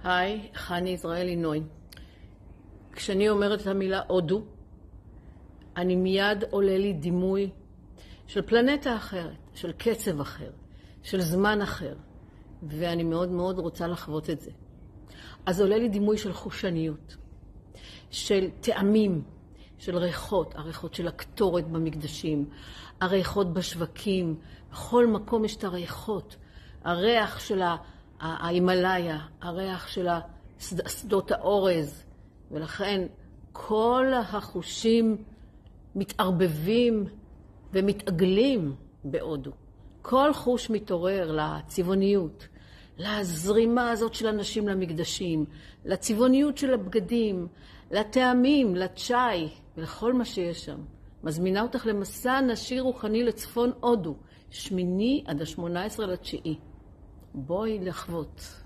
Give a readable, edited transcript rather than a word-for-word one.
היי, חני יזרעאלי נוי. כשאני אומרת את המילה הודו, אני מיד עולה לי דימוי של פלנטה אחרת, של קצב אחר, של זמן אחר, ואני מאוד מאוד רוצה לחוות את זה. אז עולה לי דימוי של חושניות, של טעמים, של ריחות, הריחות של הקטורת במקדשים, הריחות בשווקים, בכל מקום יש את הריחות, הריח של ההימלאיה, הריח של שדות האורז, ולכן כל החושים מתערבבים ומתעגלים בהודו. כל חוש מתעורר לצבעוניות, לזרימה הזאת של אנשים למקדשים, לצבעוניות של הבגדים, לטעמים, לצ'אי ולכל מה שיש שם. מזמינה אותך למסע נשי רוחני לצפון הודו, 8 עד 18 לספטמבר. בואי לחוות.